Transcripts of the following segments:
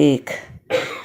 1।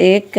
1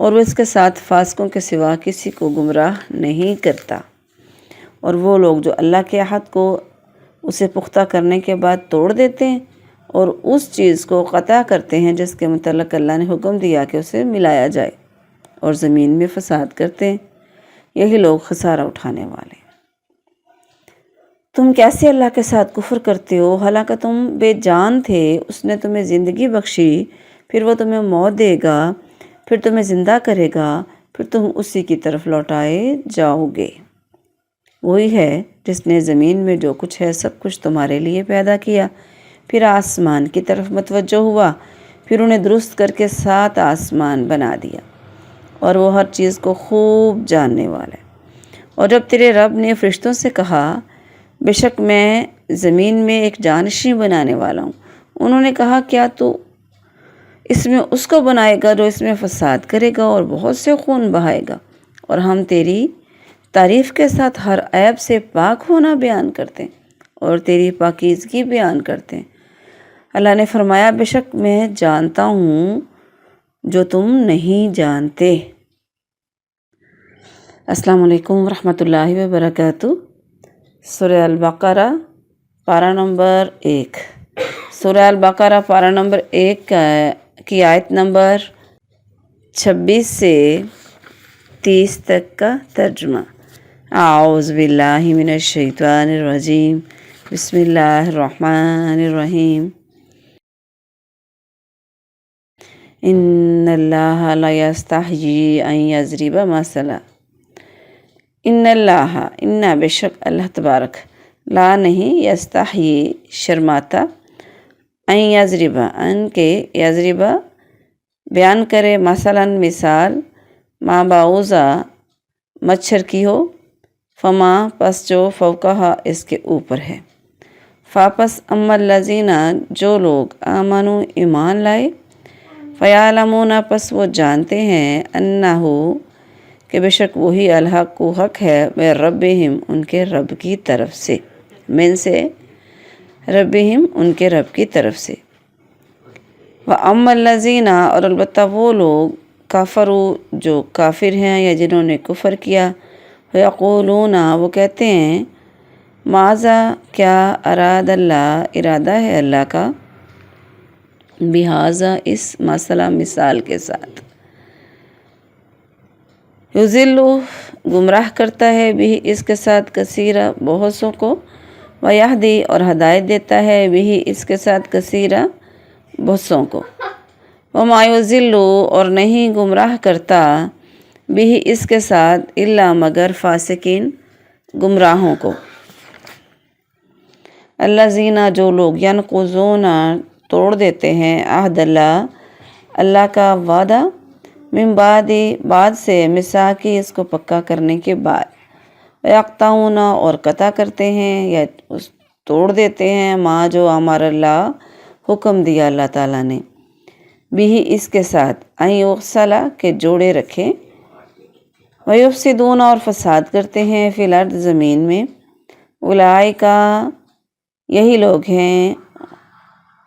اور وہ اس کے ساتھ فاسقوں کے سوا کسی کو گمراہ نہیں کرتا۔ اور وہ لوگ جو اللہ کے عہد کو اسے پختہ کرنے کے بعد توڑ دیتے ہیں اور اس چیز کو قطع کرتے ہیں جس کے متعلق اللہ نے حکم دیا کہ اسے ملایا جائے، اور زمین میں فساد کرتے ہیں، یہی لوگ خسارہ اٹھانے والے ہیں۔ تم کیسے اللہ کے ساتھ کفر کرتے ہو حالانکہ تم بے جان تھے، اس نے تمہیں زندگی بخشی، پھر وہ تمہیں موت دے گا، پھر تمہیں زندہ کرے گا، پھر تم اسی کی طرف لوٹائے جاؤ گے۔ وہی ہے جس نے زمین میں جو کچھ ہے سب کچھ تمہارے لیے پیدا کیا، پھر آسمان کی طرف متوجہ ہوا، پھر انہیں درست کر کے 7 آسمان بنا دیا، اور وہ ہر چیز کو خوب جاننے والا ہے۔ اور جب تیرے رب نے فرشتوں سے کہا بے شک میں زمین میں ایک جانشین بنانے والا ہوں، انہوں نے کہا کیا تو اس میں اس کو بنائے گا جو اس میں فساد کرے گا اور بہت سے خون بہائے گا، اور ہم تیری تعریف کے ساتھ ہر عیب سے پاک ہونا بیان کرتے ہیں اور تیری پاکیزگی بیان کرتے ہیں۔ اللہ نے فرمایا بے شک میں جانتا ہوں جو تم نہیں جانتے۔ السلام علیکم ورحمۃ اللہ وبرکاتہ۔ سورہ البقرہ پارہ نمبر 1۔ سورہ البقرہ پارہ نمبر 1 کی آیت نمبر 26 سے 30 تک کا ترجمہ۔ اعوذ باللہ من الشیطان الرجیم، بسم اللہ الرحمن الرحیم۔ ان اللہ لا یستحیی ان یضرب مثلا، ان بے شک اللہ تبارک، لا نہیں، یستحیی شرماتا، ان یضرب ان کے یضرب بیان کرے، مثلا مثال، ما بعوضہ مچھر کی ہو، فما پس جو فوقہا اس کے اوپر ہے، فاپس اما الذین جو لوگ آمنوا ایمان لائے، فیعلمون پس وہ جانتے ہیں، انہو کہ بے شک وہی الحق کو حق ہے، من ربہم ان کے رب کی طرف سے، من سے ربہم ان کے رب کی طرف سے، وَأَمَّا الَّذِينَ اور البتہ وہ لوگ، کفروا جو کافر ہیں یا جنہوں نے کفر کیا، وَيَقُولُونَ وہ کہتے ہیں، ماذا کیا، اراد اللہ ارادہ ہے اللہ کا، بہذا اس مسئلہ مثال کے ساتھ، یضل گمراہ کرتا ہے، بھی اس کے ساتھ کثیرہ بہت سو کو، ویہدی اور ہدایت دیتا ہے، بھی اس کے ساتھ کثیرہ بہت سو کو، وما یضل اور نہیں گمراہ کرتا، بھی اس کے ساتھ الا مگر فاسقین گمراہوں کو، الذین جو لوگ ینقضون توڑ دیتے ہیں، عہد اللہ اللہ کا وعدہ، من بعد سے میثاقہ اس کو پکا کرنے کے بعد، ویقطعون اور قطع کرتے ہیں یا توڑ دیتے ہیں، ما جو امر اللہ حکم دیا اللہ تعالیٰ نے، بھی اس کے ساتھ، ان یغسل کے جوڑے رکھیں، ویفسدون اور فساد کرتے ہیں، فی الارض زمین میں، اولئک یہی لوگ ہیں،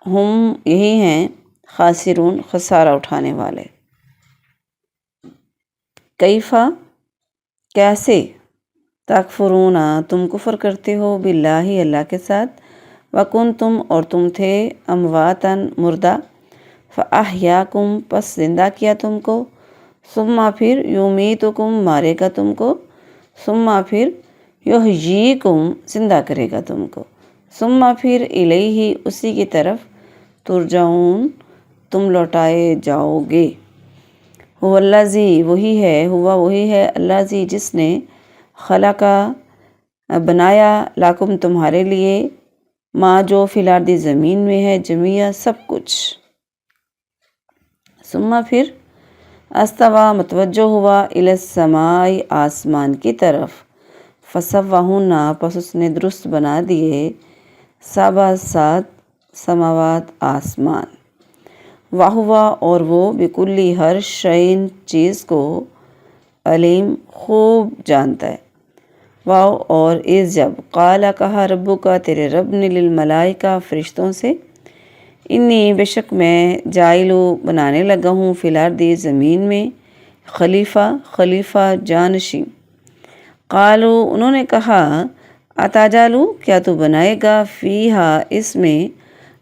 ہم یہی ہیں، خاسرون خسارہ اٹھانے والے۔ کیفا کیسے، تکفرون تم کفر کرتے ہو، باللہ اللہ کے ساتھ، وکنتم اور تم تھے، امواتن مردہ، فاحیاکم پس زندہ کیا تم کو، ثم پھر یمیتکم مارے گا تم کو، ثم پھر یحییکم زندہ کرے گا تم کو، ثم پھر الیہ اسی کی طرف، ترجعون تم لوٹائے جاؤ گے۔ هو الذی وہی ہے الذی جس نے خلق بنایا، لاکم تمہارے لیے، ما جو فی الارض زمین میں ہے، جمیع سب کچھ، ثم پھر استوی متوجہ ہوا، الی السماء آسمان کی طرف، فسواہن پس اس نے درست بنا دیے، 7 سماوات آسمان، وہو اور وہ بکل ہر شیء چیز کو، علیم خوب جانتا ہے، واو اور اس جب، قال کہا ربک تیرے رب نے، للملائکہ فرشتوں سے، انی بے شک میں، جائلو بنانے لگا ہوں، فی الارض زمین میں، خلیفہ جانشین۔ قالو انہوں نے کہا اتاجالو کیا تو بنائے گا فیہا اس میں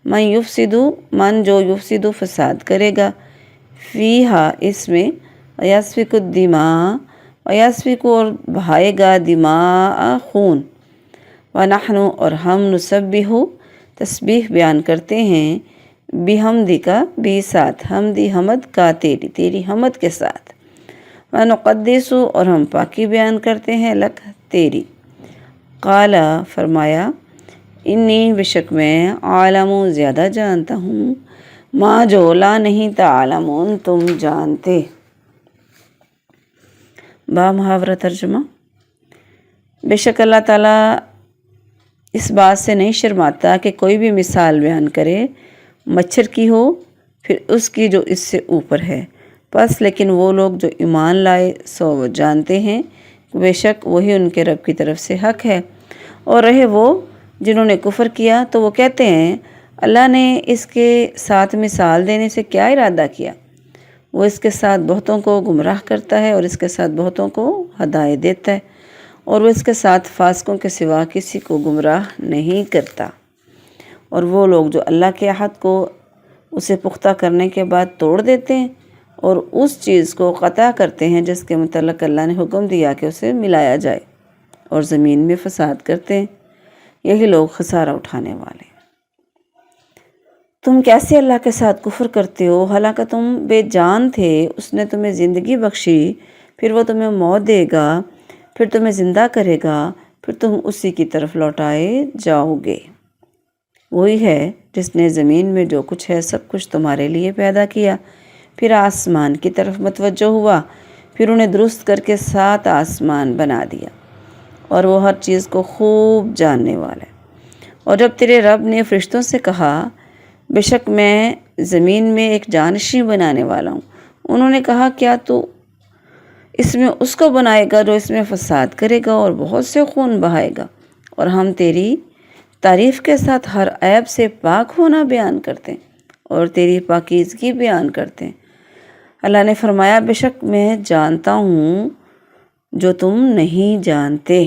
من جو یفسدو فساد کرے گا، فیہا اس میں یسفک الدماء یسفک اور بہائے گا دماء خون، ونحن اور ہم نسبح تسبیح بیان کرتے ہیں، بحمدی کا بھی ساتھ، حمدی حمد کا تیری حمد کے ساتھ، ونقدس اور ہم پاکی بیان کرتے ہیں لک تیری۔ قال فرمایا انی بے شک میں عالم زیادہ جانتا ہوں، ما جو لا نہیں تعلمون تم جانتے۔ با محاورہ ترجمہ۔ بے شک اللہ تعالیٰ اس بات سے نہیں شرماتا کہ کوئی بھی مثال بیان کرے مچھر کی ہو پھر اس کی جو اس سے اوپر ہے، بس لیکن وہ لوگ جو ایمان لائے سو وہ جانتے ہیں کہ بے شک وہی ان کے رب کی طرف سے حق ہے، اور رہے وہ جنہوں نے کفر کیا تو وہ کہتے ہیں اللہ نے اس کے ساتھ مثال دینے سے کیا ارادہ کیا، وہ اس کے ساتھ بہتوں کو گمراہ کرتا ہے اور اس کے ساتھ بہتوں کو ہدایت دیتا ہے، اور وہ اس کے ساتھ فاسقوں کے سوا کسی کو گمراہ نہیں کرتا۔ اور وہ لوگ جو اللہ کے عہد کو اسے پختہ کرنے کے بعد توڑ دیتے ہیں اور اس چیز کو قطع کرتے ہیں جس کے متعلق اللہ نے حکم دیا کہ اسے ملایا جائے، اور زمین میں فساد کرتے ہیں، یہی لوگ خسارہ اٹھانے والے ہیں۔ تم کیسے اللہ کے ساتھ کفر کرتے ہو حالانکہ تم بے جان تھے، اس نے تمہیں زندگی بخشی، پھر وہ تمہیں موت دے گا، پھر تمہیں زندہ کرے گا، پھر تم اسی کی طرف لوٹائے جاؤ گے۔ وہی ہے جس نے زمین میں جو کچھ ہے سب کچھ تمہارے لیے پیدا کیا، پھر آسمان کی طرف متوجہ ہوا، پھر انہیں درست کر کے 7 آسمان بنا دیا، اور وہ ہر چیز کو خوب جاننے والا ہے۔ اور جب تیرے رب نے فرشتوں سے کہا بے شک میں زمین میں ایک جانشین بنانے والا ہوں، انہوں نے کہا کیا تو اس میں اس کو بنائے گا جو اس میں فساد کرے گا اور بہت سے خون بہائے گا، اور ہم تیری تعریف کے ساتھ ہر عیب سے پاک ہونا بیان کرتے ہیں اور تیری پاکیزگی بیان کرتے ہیں۔ اللہ نے فرمایا بے شک میں جانتا ہوں جو تم نہیں جانتے۔